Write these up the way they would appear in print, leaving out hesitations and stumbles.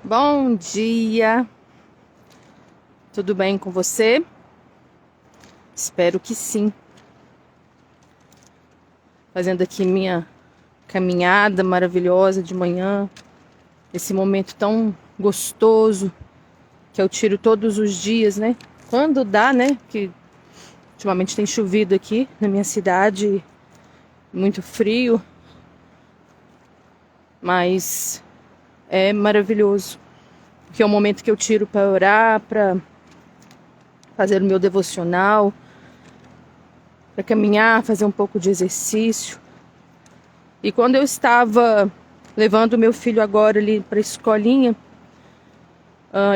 Bom dia, tudo bem com você? Espero que sim. Fazendo aqui minha caminhada maravilhosa de manhã, esse momento tão gostoso que eu tiro todos os dias, né? Quando dá, né? Que ultimamente tem chovido aqui na minha cidade, muito frio, mas é maravilhoso, porque é o momento que eu tiro para orar, para fazer o meu devocional, para caminhar, fazer um pouco de exercício. E quando eu estava levando o meu filho agora ali para a escolinha,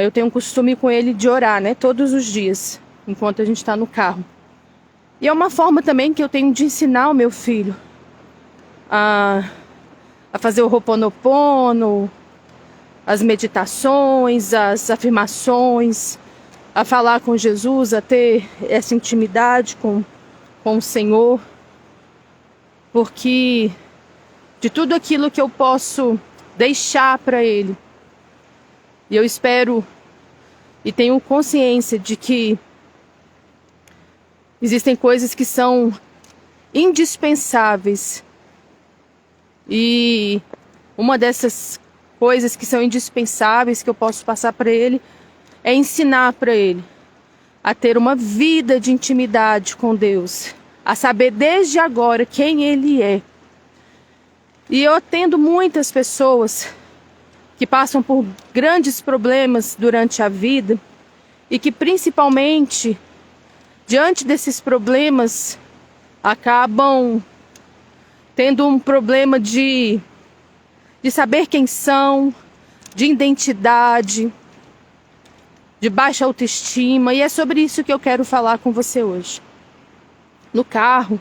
eu tenho um costume com ele de orar, né? Todos os dias, enquanto a gente está no carro. E é uma forma também que eu tenho de ensinar o meu filho a fazer o Ho'oponopono, as meditações, as afirmações, a falar com Jesus, a ter essa intimidade com o Senhor, porque de tudo aquilo que eu posso deixar para Ele, e eu espero e tenho consciência de que existem coisas que são indispensáveis, e uma dessas coisas que são indispensáveis que eu posso passar para Ele é ensinar para Ele a ter uma vida de intimidade com Deus, a saber desde agora quem Ele é. E eu atendo muitas pessoas que passam por grandes problemas durante a vida e que principalmente diante desses problemas acabam tendo um problema de saber quem são, de identidade, de baixa autoestima, e é sobre isso que eu quero falar com você hoje. No carro,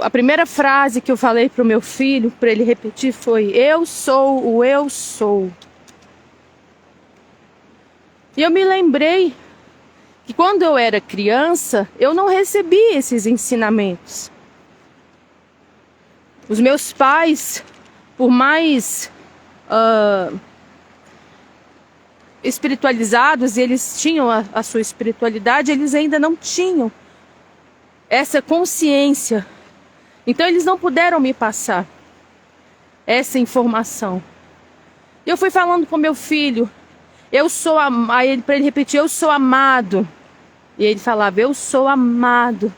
a primeira frase que eu falei para o meu filho, para ele repetir, foi: eu sou o eu sou. E eu me lembrei que quando eu era criança, eu não recebi esses ensinamentos. Os meus pais, por mais espiritualizados, eles tinham a sua espiritualidade, eles ainda não tinham essa consciência. Então eles não puderam me passar essa informação. Eu fui falando com meu filho, eu sou amado, para ele repetir, eu sou amado. E ele falava, eu sou amado.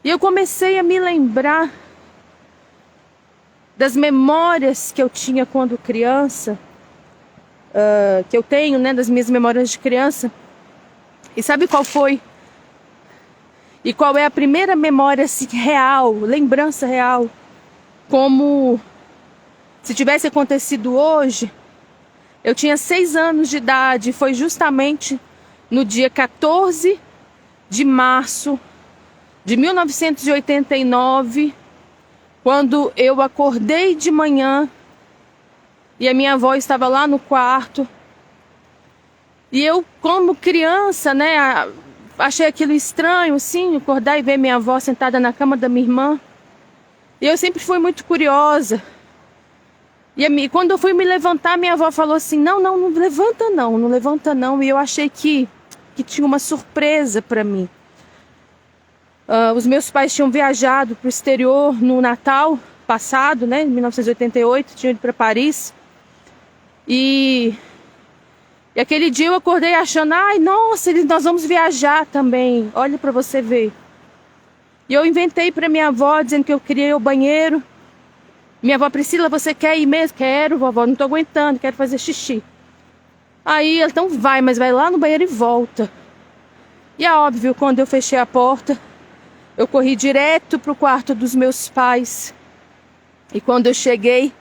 E eu comecei a me lembrar das memórias que eu tinha quando criança, que eu tenho, né, das minhas memórias de criança. E sabe qual foi? E qual é a primeira memória assim, real, lembrança real? Como se tivesse acontecido hoje. Eu tinha 6 anos de idade, foi justamente no dia 14 de março de 1989, quando eu acordei de manhã e a minha avó estava lá no quarto. E eu, como criança, né, achei aquilo estranho, assim, acordar e ver minha avó sentada na cama da minha irmã. E eu sempre fui muito curiosa. E quando eu fui me levantar, minha avó falou assim, não levanta não, não levanta não. E eu achei que tinha uma surpresa para mim. Os meus pais tinham viajado para o exterior no Natal passado, né, em 1988, tinham ido para Paris. E aquele dia eu acordei achando, ai, nossa, nós vamos viajar também, olha para você ver. E eu inventei para minha avó, dizendo que eu queria ir ao banheiro. Minha avó, Priscila, você quer ir mesmo? Quero, vovó, não tô aguentando, quero fazer xixi. Aí ela, então vai, mas vai lá no banheiro e volta. E é óbvio, quando eu fechei a porta, eu corri direto pro quarto dos meus pais. E quando eu cheguei,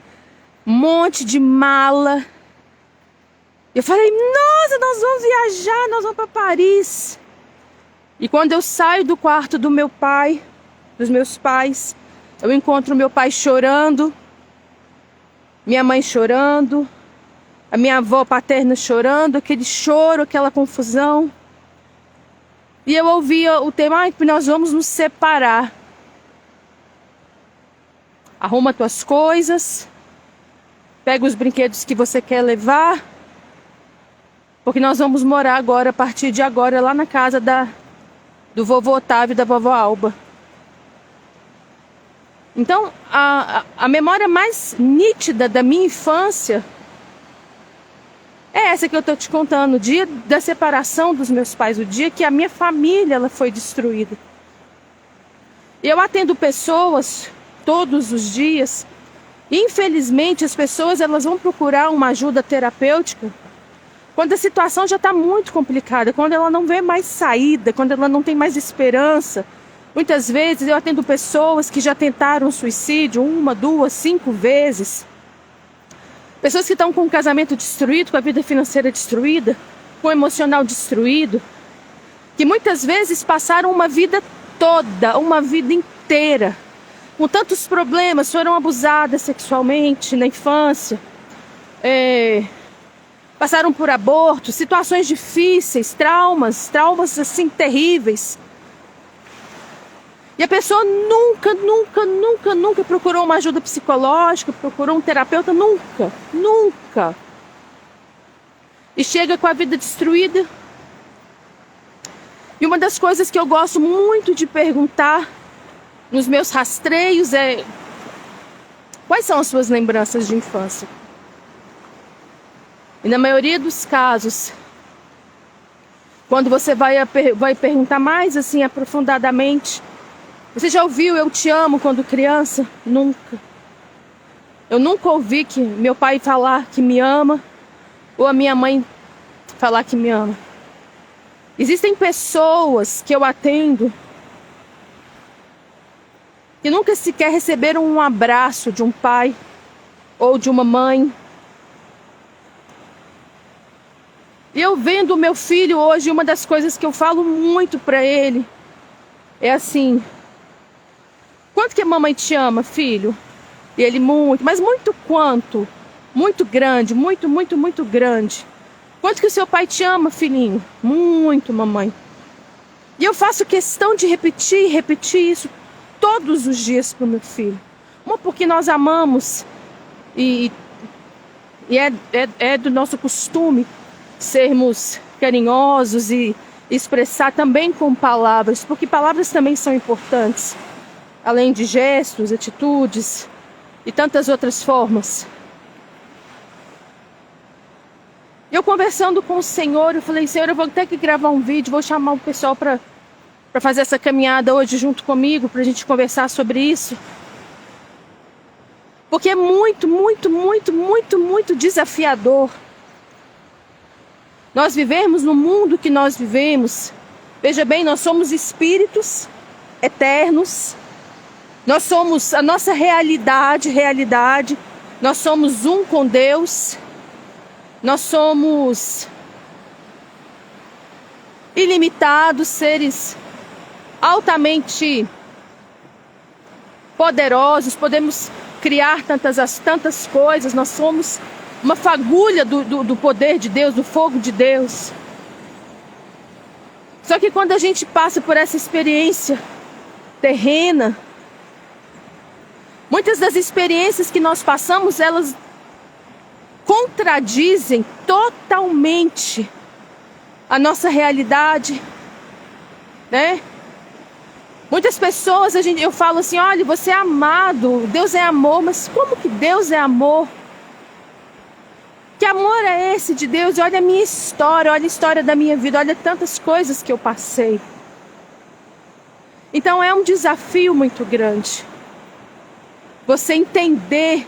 um monte de mala. Eu falei, nossa, nós vamos viajar, nós vamos para Paris. E quando eu saio do quarto do meu pai, dos meus pais, eu encontro meu pai chorando, minha mãe chorando, a minha avó paterna chorando, aquele choro, aquela confusão. E eu ouvia o tema, que nós vamos nos separar. Arruma tuas coisas, Pega os brinquedos que você quer levar, porque nós vamos morar agora, a partir de agora, lá na casa do vovô Otávio e da vovó Alba. Então, a memória mais nítida da minha infância é essa que eu estou te contando, o dia da separação dos meus pais, o dia que a minha família ela foi destruída. Eu atendo pessoas todos os dias. Infelizmente, as pessoas elas vão procurar uma ajuda terapêutica quando a situação já está muito complicada, quando ela não vê mais saída, quando ela não tem mais esperança. Muitas vezes eu atendo pessoas que já tentaram suicídio 1, 2, 5 vezes. Pessoas que estão com o casamento destruído, com a vida financeira destruída, com o emocional destruído, que muitas vezes passaram uma vida toda, uma vida inteira, com tantos problemas, foram abusadas sexualmente na infância, passaram por aborto, situações difíceis, traumas assim terríveis. E a pessoa nunca procurou uma ajuda psicológica, procurou um terapeuta, nunca. E chega com a vida destruída. E uma das coisas que eu gosto muito de perguntar nos meus rastreios é: quais são as suas lembranças de infância? E na maioria dos casos, quando você vai perguntar mais assim aprofundadamente, você já ouviu "eu te amo" quando criança? Nunca. Eu nunca ouvi que meu pai falar que me ama ou a minha mãe falar que me ama. Existem pessoas que eu atendo que nunca sequer receberam um abraço de um pai ou de uma mãe. E eu vendo o meu filho hoje, uma das coisas que eu falo muito para ele é assim: quanto que a mamãe te ama, filho? E ele: muito. Mas muito quanto? Muito grande, muito grande. Quanto que o seu pai te ama, filhinho? Muito, mamãe. E eu faço questão de repetir isso todos os dias para o meu filho. Uma, porque nós amamos e é do nosso costume sermos carinhosos e expressar também com palavras, porque palavras também são importantes, além de gestos, atitudes e tantas outras formas. Eu conversando com o Senhor, eu falei: Senhor, eu vou ter que gravar um vídeo, vou chamar o pessoal para fazer essa caminhada hoje junto comigo, para a gente conversar sobre isso. Porque é muito desafiador nós vivermos no mundo que nós vivemos. Veja bem, nós somos espíritos eternos, nós somos a nossa realidade, nós somos um com Deus, nós somos ilimitados, seres altamente poderosos, podemos criar tantas coisas, nós somos uma fagulha do poder de Deus, do fogo de Deus. Só que quando a gente passa por essa experiência terrena, muitas das experiências que nós passamos, elas contradizem totalmente a nossa realidade, né? Muitas pessoas, eu falo assim: olha, você é amado, Deus é amor. Mas como que Deus é amor? Que amor é esse de Deus? E olha a minha história, olha a história da minha vida, olha tantas coisas que eu passei. Então é um desafio muito grande você entender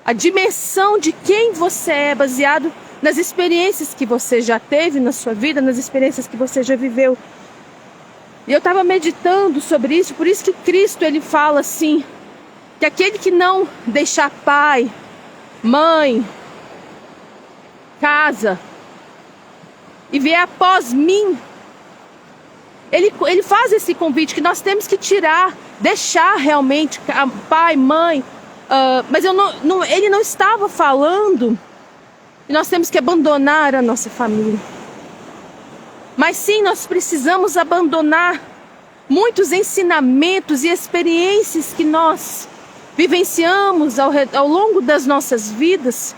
a dimensão de quem você é, baseado nas experiências que você já teve na sua vida, nas experiências que você já viveu. E eu estava meditando sobre isso, por isso que Cristo ele fala assim, que aquele que não deixar pai, mãe, casa e vier após mim, ele faz esse convite que nós temos que deixar realmente pai, mãe, mas ele não estava falando que nós temos que abandonar a nossa família. Mas sim, nós precisamos abandonar muitos ensinamentos e experiências que nós vivenciamos ao longo das nossas vidas,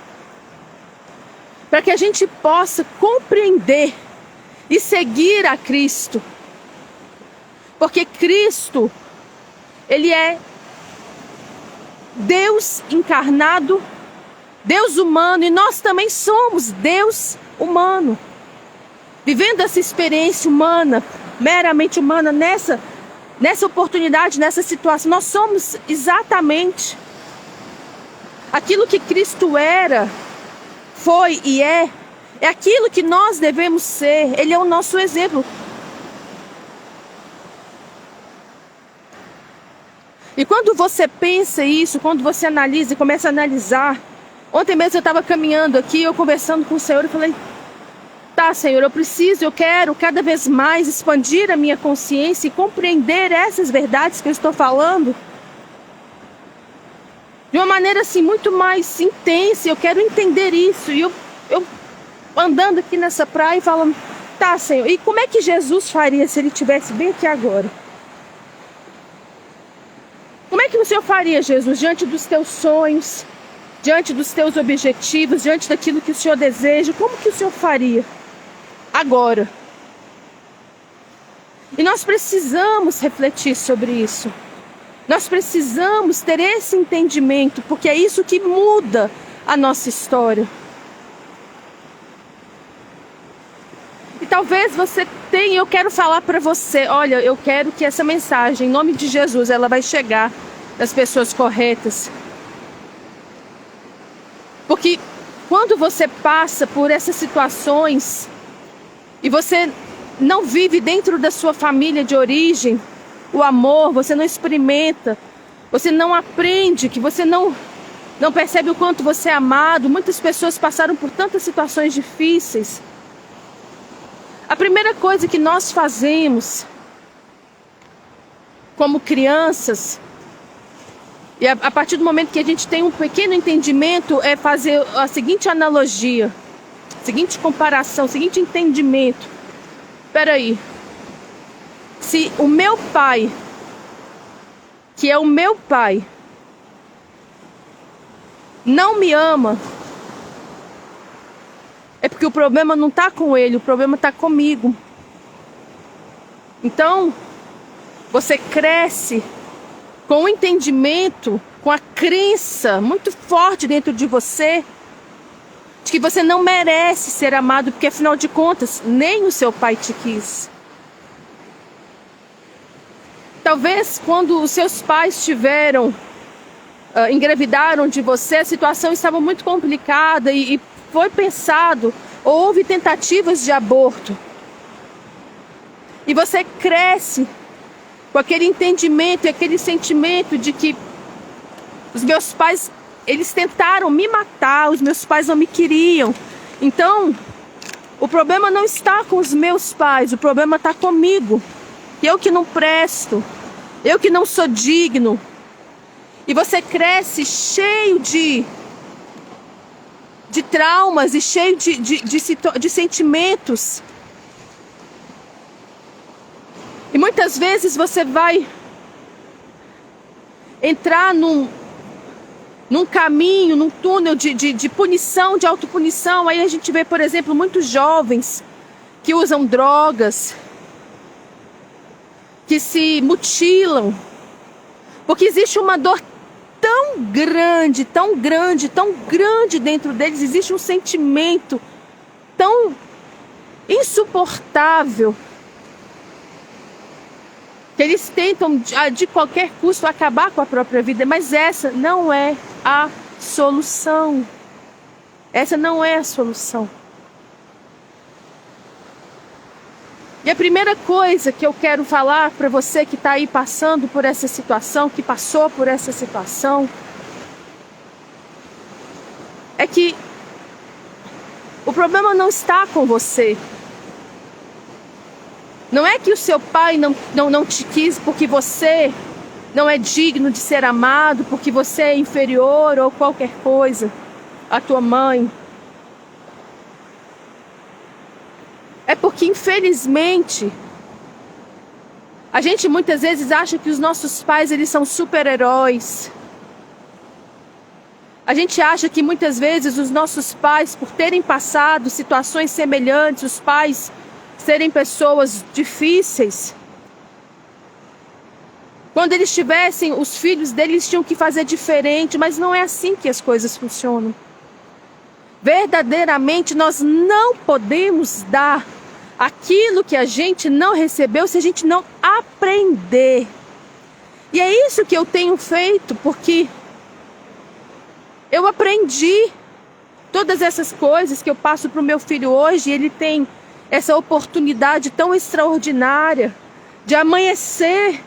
para que a gente possa compreender e seguir a Cristo. Porque Cristo, Ele é Deus encarnado, Deus humano, e nós também somos Deus humano. Vivendo essa experiência humana, meramente humana, nessa oportunidade, nessa situação, nós somos exatamente aquilo que Cristo era, foi e é aquilo que nós devemos ser. Ele é o nosso exemplo. E quando você pensa isso, quando você analisa e começa a analisar, ontem mesmo eu estava caminhando aqui, eu conversando com o Senhor, eu falei, tá, Senhor, eu quero cada vez mais expandir a minha consciência e compreender essas verdades que eu estou falando de uma maneira assim muito mais intensa. Eu quero entender isso. E eu andando aqui nessa praia e falando, tá, Senhor, e como é que Jesus faria se Ele estivesse bem aqui agora? Como é que o Senhor faria, Jesus, diante dos teus sonhos, diante dos teus objetivos, diante daquilo que o Senhor deseja? Como que o Senhor faria agora? E nós precisamos refletir sobre isso. Nós precisamos ter esse entendimento, porque é isso que muda a nossa história. E talvez você tenha, eu quero falar para você, olha, eu quero que essa mensagem, em nome de Jesus, ela vai chegar das pessoas corretas. Porque quando você passa por essas situações e você não vive dentro da sua família de origem o amor, você não experimenta, você não aprende, que você não percebe o quanto você é amado. Muitas pessoas passaram por tantas situações difíceis. A primeira coisa que nós fazemos como crianças, e a partir do momento que a gente tem um pequeno entendimento, é fazer a seguinte analogia, a seguinte comparação, o seguinte entendimento. Espera aí. Se o meu pai, que é o meu pai, não me ama, é porque o problema não está com ele, o problema está comigo. Então, você cresce com o entendimento, com a crença muito forte dentro de você, de que você não merece ser amado, porque afinal de contas, nem o seu pai te quis. Talvez quando os seus pais engravidaram de você, a situação estava muito complicada e foi pensado, ou houve tentativas de aborto. E você cresce com aquele entendimento e aquele sentimento de que os meus pais, eles tentaram me matar, os meus pais não me queriam. Então, o problema não está com os meus pais, o problema está comigo. Eu que não presto, eu que não sou digno. E você cresce cheio de traumas e cheio de sentimentos. E muitas vezes você vai entrar num caminho, num túnel de punição, de autopunição. Aí a gente vê, por exemplo, muitos jovens que usam drogas, que se mutilam, porque existe uma dor tão grande, tão grande, tão grande dentro deles, existe um sentimento tão insuportável, que eles tentam de qualquer custo acabar com a própria vida, mas essa não é a solução. Essa não é a solução. E a primeira coisa que eu quero falar para você que está aí passando por essa situação, que passou por essa situação, é que o problema não está com você. Não é que o seu pai não te quis porque você não é digno de ser amado, porque você é inferior ou qualquer coisa, a tua mãe. É porque, infelizmente, a gente muitas vezes acha que os nossos pais, eles são super-heróis, A gente acha que muitas vezes os nossos pais, por terem passado situações semelhantes, os pais serem pessoas difíceis, quando eles tivessem, os filhos deles tinham que fazer diferente, mas não é assim que as coisas funcionam. Verdadeiramente nós não podemos dar aquilo que a gente não recebeu se a gente não aprender. E é isso que eu tenho feito, porque eu aprendi todas essas coisas que eu passo para o meu filho hoje. Ele tem essa oportunidade tão extraordinária de amanhecer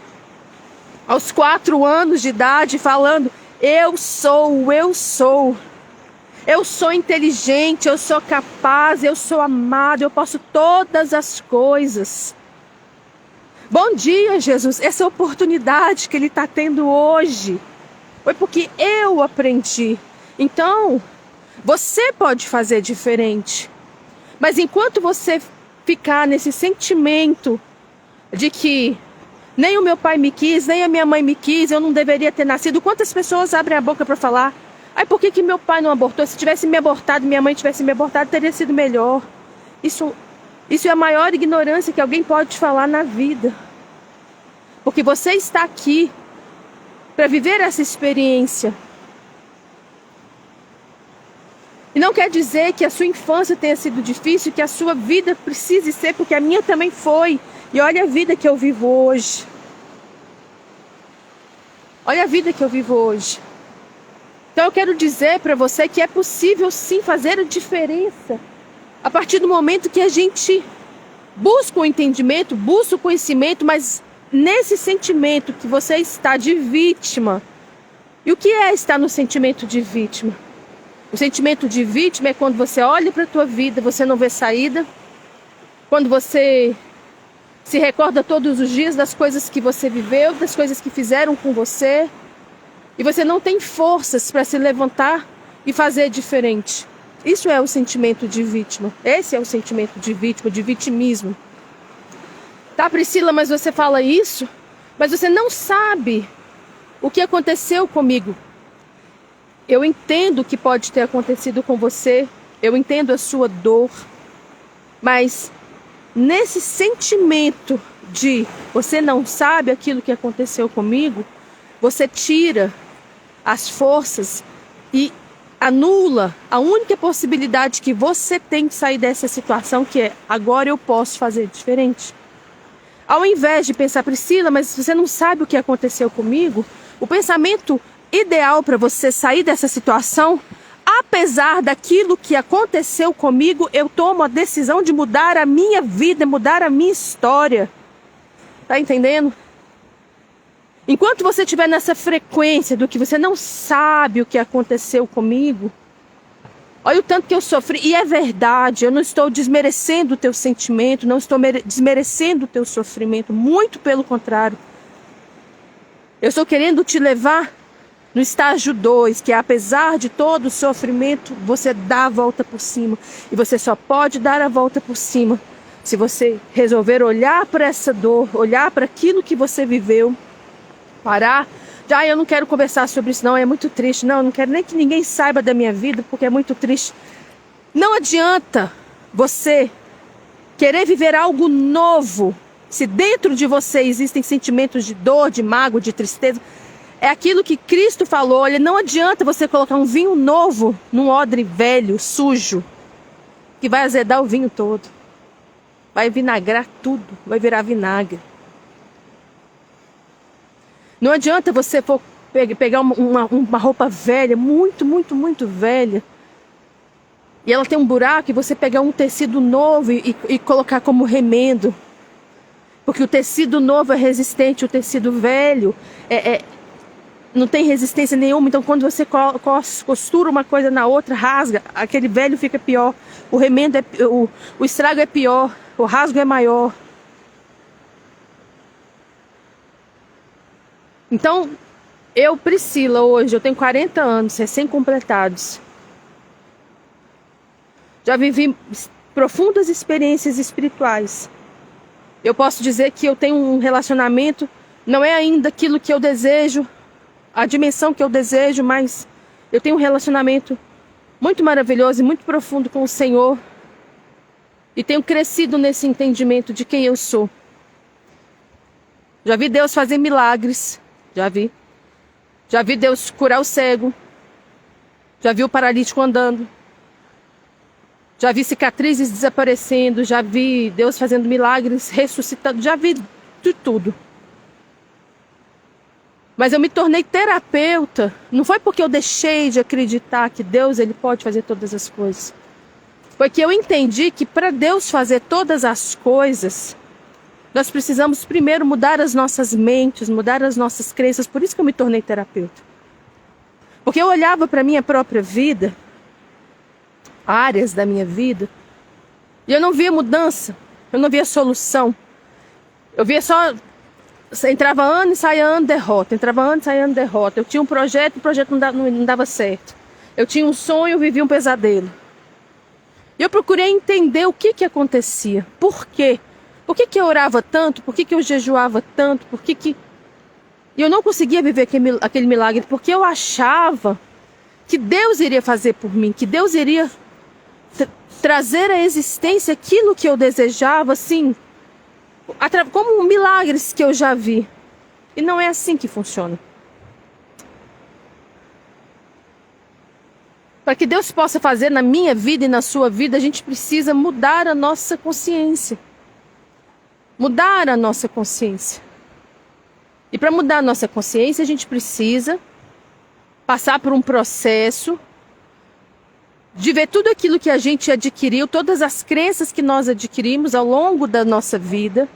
aos 4 anos de idade falando: eu sou inteligente, eu sou capaz, eu sou amado, eu posso todas as coisas. Bom dia, Jesus. Essa oportunidade que ele está tendo hoje foi porque eu aprendi. Então, você pode fazer diferente. Mas enquanto você ficar nesse sentimento de que nem o meu pai me quis, nem a minha mãe me quis, eu não deveria ter nascido. Quantas pessoas abrem a boca para falar: ai, por que meu pai não abortou? Se tivesse me abortado, minha mãe tivesse me abortado, teria sido melhor. Isso é a maior ignorância que alguém pode falar na vida. Porque você está aqui para viver essa experiência. E não quer dizer que a sua infância tenha sido difícil, que a sua vida precise ser, porque a minha também foi. E olha a vida que eu vivo hoje. Olha a vida que eu vivo hoje. Então eu quero dizer para você que é possível sim fazer a diferença. A partir do momento que a gente busca o entendimento, busca o conhecimento, mas nesse sentimento que você está de vítima. E o que é estar no sentimento de vítima? O sentimento de vítima é quando você olha para a tua vida, você não vê saída. Quando você se recorda todos os dias das coisas que você viveu, das coisas que fizeram com você. E você não tem forças para se levantar e fazer diferente. Isso é o sentimento de vítima. Esse é o sentimento de vítima, de vitimismo. Tá, Priscila, mas você fala isso, mas você não sabe o que aconteceu comigo. Eu entendo o que pode ter acontecido com você, eu entendo a sua dor, mas nesse sentimento de você não sabe aquilo que aconteceu comigo, você tira as forças e anula a única possibilidade que você tem de sair dessa situação, que é: agora eu posso fazer diferente. Ao invés de pensar: Priscila, mas você não sabe o que aconteceu comigo, o pensamento ideal para você sair dessa situação: apesar daquilo que aconteceu comigo, eu tomo a decisão de mudar a minha vida, mudar a minha história. Tá entendendo? Enquanto você estiver nessa frequência do que você não sabe o que aconteceu comigo, olha o tanto que eu sofri. E é verdade, eu não estou desmerecendo o teu sentimento, não estou desmerecendo o teu sofrimento, muito pelo contrário. Eu estou querendo te levar no estágio 2, que é: apesar de todo o sofrimento, você dá a volta por cima. E você só pode dar a volta por cima se você resolver olhar para essa dor, olhar para aquilo que você viveu, parar. Eu não quero conversar sobre isso não, é muito triste. Não, eu não quero nem que ninguém saiba da minha vida, porque é muito triste. Não adianta você querer viver algo novo se dentro de você existem sentimentos de dor, de mágoa, de tristeza. É aquilo que Cristo falou: olha, não adianta você colocar um vinho novo num odre velho, sujo, que vai azedar o vinho todo. Vai vinagrar tudo, vai virar vinagre. Não adianta você pegar uma roupa velha, muito velha, e ela tem um buraco, e você pegar um tecido novo e colocar como remendo. Porque o tecido novo é resistente, o tecido velho não tem resistência nenhuma. Então quando você costura uma coisa na outra, rasga, aquele velho fica pior. O remendo o estrago é pior, o rasgo é maior. Então, eu, Priscila, hoje, eu tenho 40 anos, recém-completados. Já vivi profundas experiências espirituais. Eu posso dizer que eu tenho um relacionamento, não é ainda aquilo que eu desejo, a dimensão que eu desejo, mas eu tenho um relacionamento muito maravilhoso e muito profundo com o Senhor. E tenho crescido nesse entendimento de quem eu sou. Já vi Deus fazer milagres. Já vi. Já vi Deus curar o cego. Já vi o paralítico andando. Já vi cicatrizes desaparecendo. Já vi Deus fazendo milagres, ressuscitando. Já vi de tudo. Mas eu me tornei terapeuta. Não foi porque eu deixei de acreditar que Deus ele pode fazer todas as coisas. Foi que eu entendi que para Deus fazer todas as coisas, nós precisamos primeiro mudar as nossas mentes, mudar as nossas crenças. Por isso que eu me tornei terapeuta. Porque eu olhava para a minha própria vida, áreas da minha vida, e eu não via mudança, eu não via solução. Eu via só, entrava ano e saía ano, derrota. Entrava ano e saía ano, derrota. Eu tinha um projeto, o projeto não dava certo. Eu tinha um sonho, eu vivia um pesadelo. E eu procurei entender o que acontecia. Por quê? Por que eu orava tanto? Por que eu jejuava tanto? E eu não conseguia viver aquele milagre? Porque eu achava que Deus iria fazer por mim. Que Deus iria trazer à existência aquilo que eu desejava, assim, como milagres que eu já vi. E não é assim que funciona. Para que Deus possa fazer na minha vida e na sua vida, a gente precisa mudar a nossa consciência. Mudar a nossa consciência. E para mudar a nossa consciência, a gente precisa passar por um processo de ver tudo aquilo que a gente adquiriu, todas as crenças que nós adquirimos ao longo da nossa vida,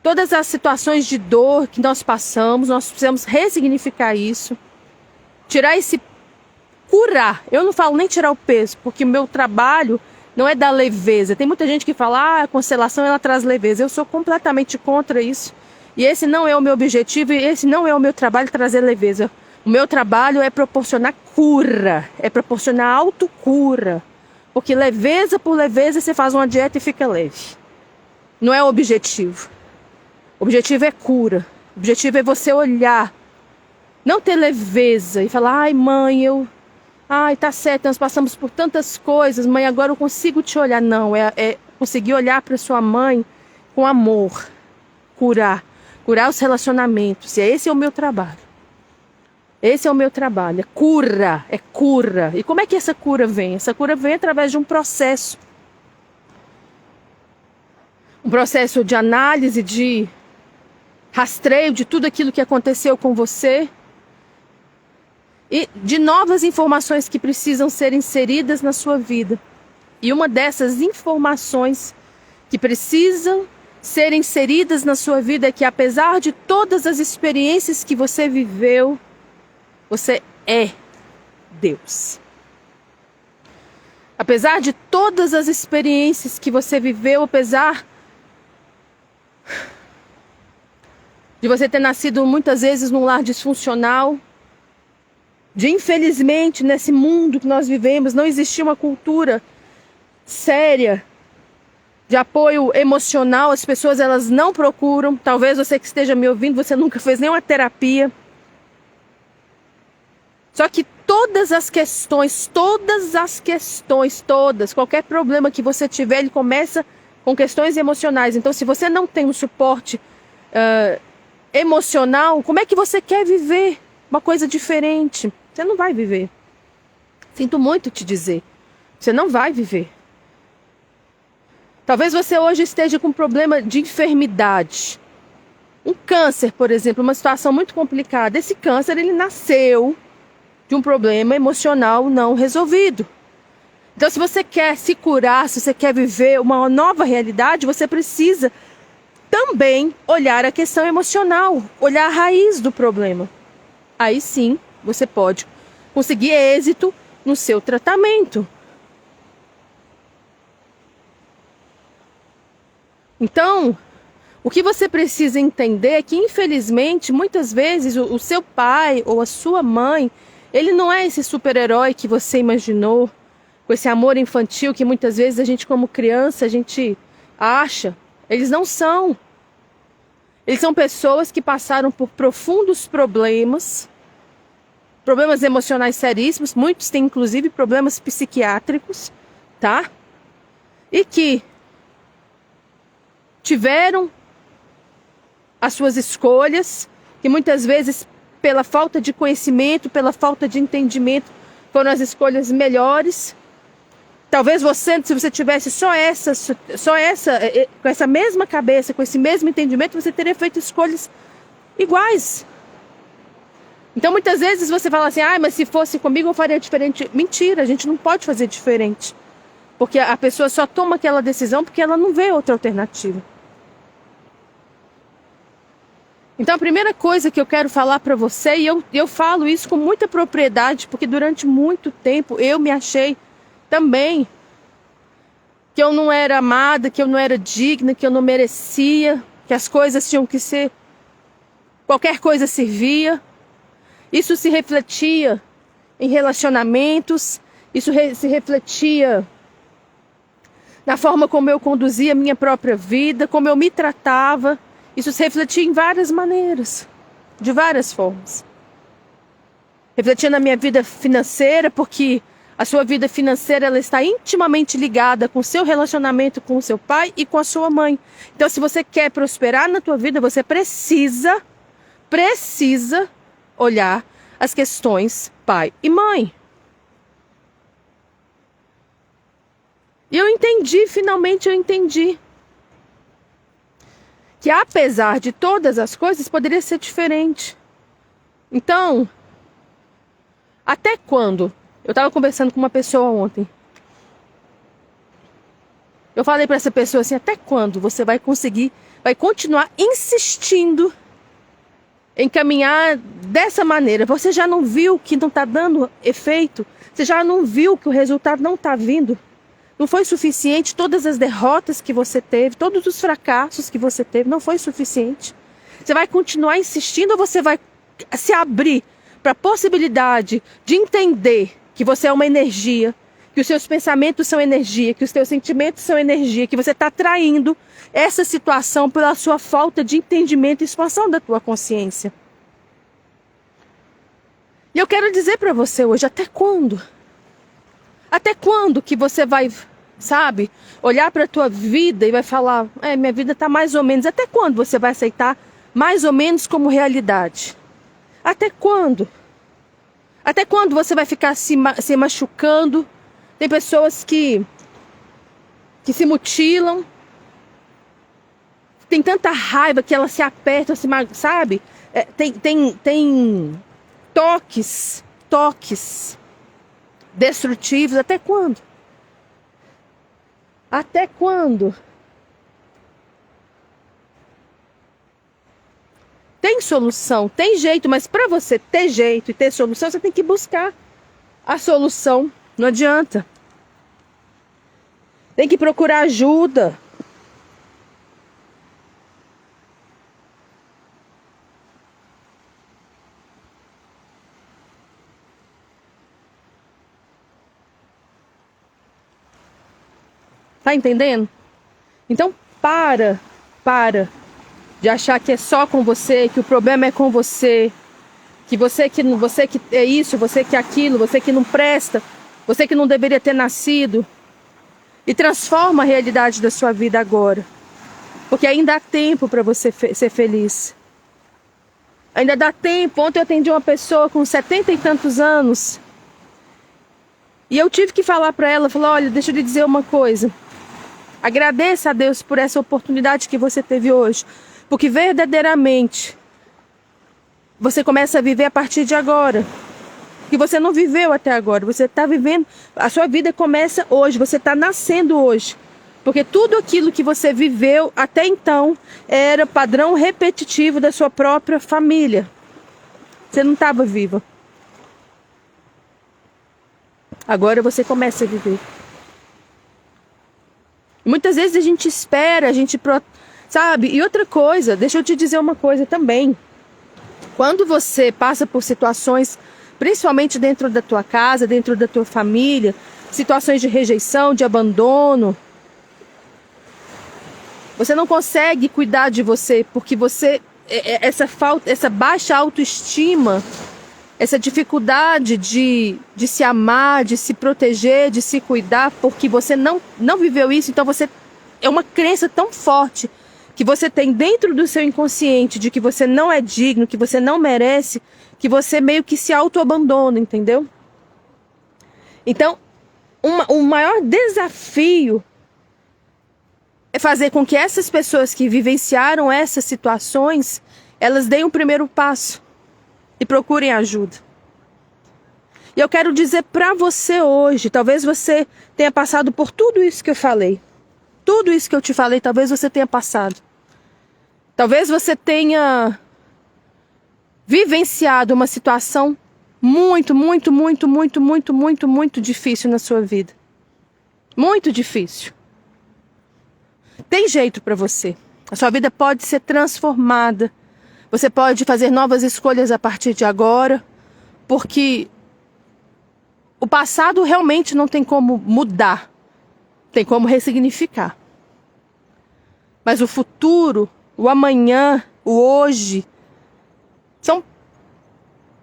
todas as situações de dor que nós passamos, nós precisamos ressignificar isso. Tirar curar. Eu não falo nem tirar o peso, porque o meu trabalho não é da leveza. Tem muita gente que fala, a constelação ela traz leveza. Eu sou completamente contra isso. E esse não é o meu objetivo, e esse não é o meu trabalho, trazer leveza. O meu trabalho é proporcionar cura, é proporcionar autocura. Porque leveza por leveza você faz uma dieta e fica leve. Não é o objetivo. O objetivo é cura. O objetivo é você olhar. Não ter leveza e falar, ai mãe, tá certo, nós passamos por tantas coisas, mãe, agora eu consigo te olhar. Não, é conseguir olhar para sua mãe com amor, curar os relacionamentos. E esse é o meu trabalho. Esse é o meu trabalho, é cura. E como é que essa cura vem? Essa cura vem através de um processo. Um processo de análise, de rastreio de tudo aquilo que aconteceu com você. E de novas informações que precisam ser inseridas na sua vida. E uma dessas informações que precisam ser inseridas na sua vida é que apesar de todas as experiências que você viveu, você é Deus. Apesar de todas as experiências que você viveu, apesar de você ter nascido muitas vezes num lar disfuncional, de infelizmente nesse mundo que nós vivemos não existir uma cultura séria de apoio emocional, as pessoas elas não procuram. Talvez você que esteja me ouvindo, você nunca fez nenhuma terapia. Só que todas, qualquer problema que você tiver, ele começa com questões emocionais. Então se você não tem um suporte emocional, como é que você quer viver uma coisa diferente? Você não vai viver. Sinto muito te dizer. Você não vai viver. Talvez você hoje esteja com um problema de enfermidade. Um câncer, por exemplo, uma situação muito complicada. Esse câncer, ele nasceu de um problema emocional não resolvido. Então, se você quer se curar, se você quer viver uma nova realidade, você precisa também olhar a questão emocional, olhar a raiz do problema. Aí sim, você pode conseguir êxito no seu tratamento. Então, o que você precisa entender é que, infelizmente, muitas vezes o seu pai ou a sua mãe, ele não é esse super-herói que você imaginou, com esse amor infantil que muitas vezes a gente, como criança, a gente acha. Eles não são. Eles são pessoas que passaram por profundos problemas problemas emocionais seríssimos, muitos têm inclusive problemas psiquiátricos, tá? E que tiveram as suas escolhas, que muitas vezes pela falta de conhecimento, pela falta de entendimento, foram as escolhas melhores. Talvez você, se você tivesse com essa mesma cabeça, com esse mesmo entendimento, você teria feito escolhas iguais. Então muitas vezes você fala assim, mas se fosse comigo eu faria diferente. Mentira, a gente não pode fazer diferente. Porque a pessoa só toma aquela decisão porque ela não vê outra alternativa. Então a primeira coisa que eu quero falar para você, e eu falo isso com muita propriedade, porque durante muito tempo eu me achei também que eu não era amada, que eu não era digna, que eu não merecia, que as coisas tinham que ser, qualquer coisa servia. Isso se refletia em relacionamentos, isso se refletia na forma como eu conduzia a minha própria vida, como eu me tratava. Isso se refletia em várias maneiras, de várias formas. Refletia na minha vida financeira, porque a sua vida financeira ela está intimamente ligada com o seu relacionamento com o seu pai e com a sua mãe. Então, se você quer prosperar na tua vida, você precisa olhar as questões pai e mãe. E finalmente eu entendi. Que apesar de todas as coisas, poderia ser diferente. Então, até quando? Eu estava conversando com uma pessoa ontem. Eu falei para essa pessoa assim, até quando você vai continuar insistindo em caminhar dessa maneira? Você já não viu que não está dando efeito? Você já não viu que o resultado não está vindo? Não foi suficiente todas as derrotas que você teve, todos os fracassos que você teve, não foi suficiente. Você vai continuar insistindo ou você vai se abrir para a possibilidade de entender que você é uma energia, que os seus pensamentos são energia, que os seus sentimentos são energia, que você está atraindo essa situação pela sua falta de entendimento e expansão da tua consciência. E eu quero dizer para você hoje, até quando? Até quando que você vai, olhar para a tua vida e vai falar, minha vida está mais ou menos. Até quando você vai aceitar mais ou menos como realidade? Até quando? Até quando você vai ficar se machucando? Tem pessoas que se mutilam. Tem tanta raiva que elas se apertam, tem toques destrutivos. Até quando? Até quando? Tem solução, tem jeito, mas para você ter jeito e ter solução, você tem que buscar a solução. Não adianta. Tem que procurar ajuda. Tá entendendo? Então para de achar que é só com você, que o problema é com você, que você que é isso, você que é aquilo, você que não presta, você que não deveria ter nascido. E transforma a realidade da sua vida agora. Porque ainda há tempo para você ser feliz. Ainda dá tempo. Ontem eu atendi uma pessoa com 70 e tantos anos. E eu tive que falar para ela, olha, deixa eu lhe dizer uma coisa. Agradeça a Deus por essa oportunidade que você teve hoje. Porque verdadeiramente você começa a viver a partir de agora. Que você não viveu até agora. Você está vivendo, a sua vida começa hoje. Você está nascendo hoje. Porque tudo aquilo que você viveu até então era padrão repetitivo da sua própria família. Você não estava viva. Agora você começa a viver. Muitas vezes a gente espera, E outra coisa, deixa eu te dizer uma coisa também. Quando você passa por situações, principalmente dentro da tua casa, dentro da tua família, situações de rejeição, de abandono, você não consegue cuidar de você, porque essa baixa autoestima essa dificuldade de se amar, de se proteger, de se cuidar, porque você não viveu isso, então você é uma crença tão forte que você tem dentro do seu inconsciente de que você não é digno, que você não merece, que você meio que se auto-abandona, entendeu? Então, o maior desafio é fazer com que essas pessoas que vivenciaram essas situações, elas deem o primeiro passo e procurem ajuda. E eu quero dizer para você hoje, talvez você tenha passado por tudo isso que eu falei. Tudo isso que eu te falei, talvez você tenha passado. Talvez você tenha vivenciado uma situação muito difícil na sua vida. Muito difícil. Tem jeito para você. A sua vida pode ser transformada. Você pode fazer novas escolhas a partir de agora, porque o passado realmente não tem como mudar. Tem como ressignificar. Mas o futuro, o amanhã, o hoje,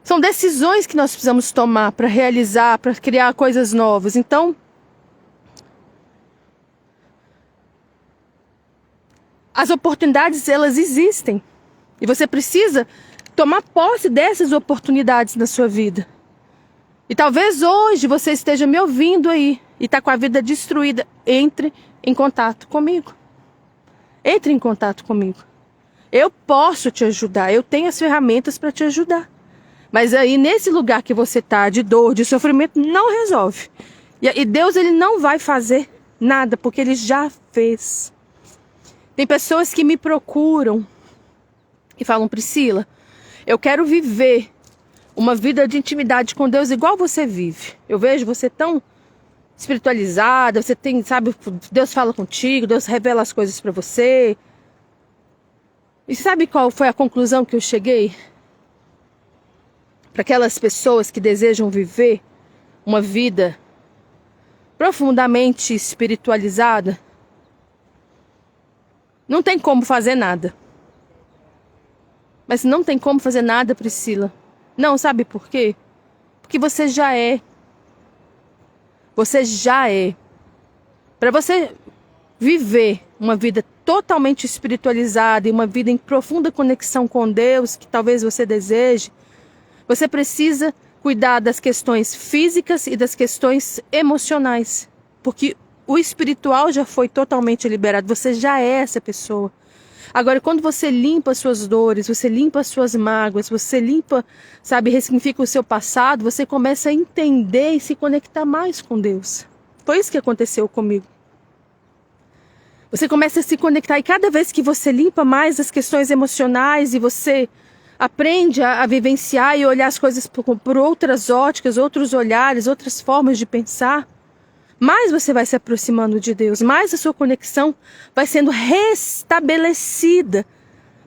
são decisões que nós precisamos tomar para realizar, para criar coisas novas. Então, as oportunidades, elas existem. E você precisa tomar posse dessas oportunidades na sua vida. E talvez hoje você esteja me ouvindo aí e está com a vida destruída. Entre em contato comigo. Entre em contato comigo. Eu posso te ajudar. Eu tenho as ferramentas para te ajudar. Mas aí nesse lugar que você está, de dor, de sofrimento, não resolve. E Deus, ele não vai fazer nada, porque ele já fez. Tem pessoas que me procuram e falam: Priscila, eu quero viver uma vida de intimidade com Deus igual você vive. Eu vejo você tão espiritualizada, você tem, sabe, Deus fala contigo, Deus revela as coisas para você. E sabe qual foi a conclusão que eu cheguei? Para aquelas pessoas que desejam viver uma vida profundamente espiritualizada, não tem como fazer nada. Mas não tem como fazer nada, Priscila. Não, sabe por quê? Porque você já é. Você já é. Para você viver uma vida totalmente espiritualizada e uma vida em profunda conexão com Deus, que talvez você deseje, você precisa cuidar das questões físicas e das questões emocionais. Porque o espiritual já foi totalmente liberado. Você já é essa pessoa. Agora, quando você limpa as suas dores, você limpa as suas mágoas, você limpa, sabe, ressignifica o seu passado, você começa a entender e se conectar mais com Deus. Foi isso que aconteceu comigo. Você começa a se conectar e cada vez que você limpa mais as questões emocionais e você aprende a vivenciar e olhar as coisas por outras óticas, outros olhares, outras formas de pensar, mais você vai se aproximando de Deus, mais a sua conexão vai sendo restabelecida.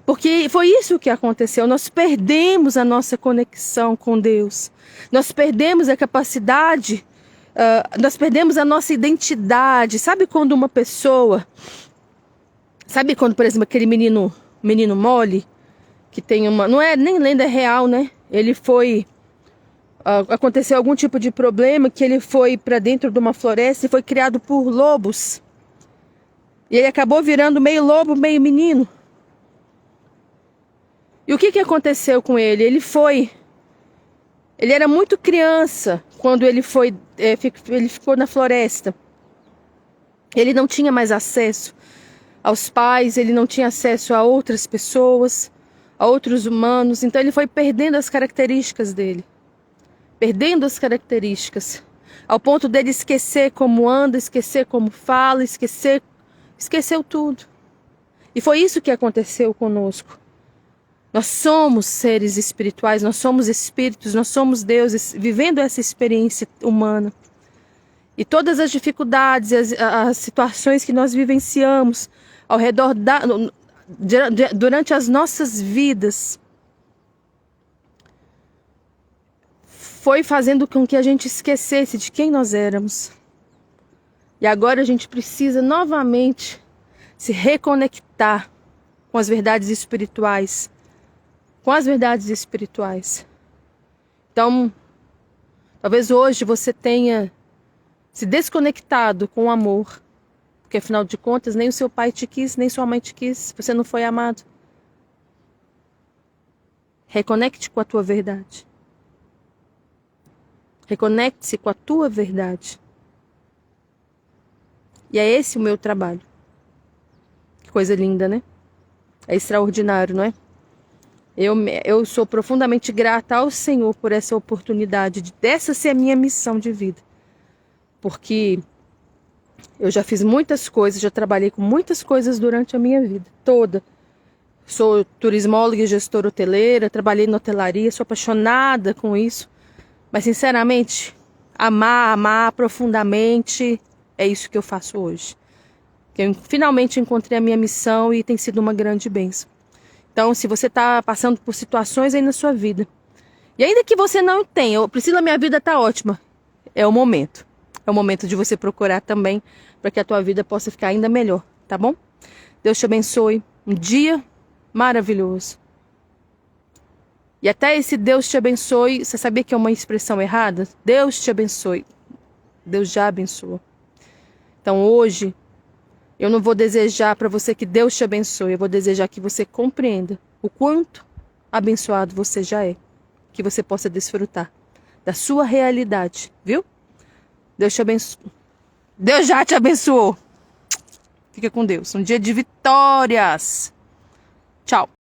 Porque foi isso que aconteceu. Nós perdemos a nossa conexão com Deus. Nós perdemos a capacidade, nós perdemos a nossa identidade. Sabe quando uma pessoa... Sabe quando, por exemplo, aquele menino Mole, que tem uma... Não é nem lenda, é real, né? Ele foi... aconteceu algum tipo de problema, que ele foi para dentro de uma floresta e foi criado por lobos. E ele acabou virando meio lobo, meio menino. E o que aconteceu com ele? Ele era muito criança quando ele ficou na floresta. Ele não tinha mais acesso aos pais, ele não tinha acesso a outras pessoas, a outros humanos. Então ele foi perdendo as características dele. Perdendo as características, ao ponto dele esquecer como anda, esquecer como fala, esqueceu tudo. E foi isso que aconteceu conosco. Nós somos seres espirituais, nós somos espíritos, nós somos deuses, vivendo essa experiência humana. E todas as dificuldades, as situações que nós vivenciamos ao redor durante as nossas vidas, foi fazendo com que a gente esquecesse de quem nós éramos. E agora a gente precisa novamente se reconectar com as verdades espirituais. Com as verdades espirituais. Então, talvez hoje você tenha se desconectado com o amor, porque afinal de contas nem o seu pai te quis, nem sua mãe te quis, você não foi amado. Reconecte com a tua verdade. Reconecte-se com a tua verdade. E é esse o meu trabalho. Que coisa linda, né? É extraordinário, não é? Eu sou profundamente grata ao Senhor por essa oportunidade, dessa ser a minha missão de vida. Porque eu já fiz muitas coisas, já trabalhei com muitas coisas durante a minha vida toda. Sou turismóloga e gestora hoteleira, trabalhei na hotelaria, sou apaixonada com isso. Mas, sinceramente, amar profundamente, é isso que eu faço hoje. Eu finalmente encontrei a minha missão e tem sido uma grande bênção. Então, se você está passando por situações aí na sua vida, e ainda que você não tenha, Priscila, minha vida está ótima, é o momento. É o momento de você procurar também, para que a tua vida possa ficar ainda melhor, tá bom? Deus te abençoe. Um dia maravilhoso. E até esse Deus te abençoe, você sabia que é uma expressão errada? Deus te abençoe. Deus já abençoou. Então hoje, eu não vou desejar para você que Deus te abençoe, eu vou desejar que você compreenda o quanto abençoado você já é. Que você possa desfrutar da sua realidade, viu? Deus te abençoe. Deus já te abençoou. Fica com Deus. Um dia de vitórias. Tchau.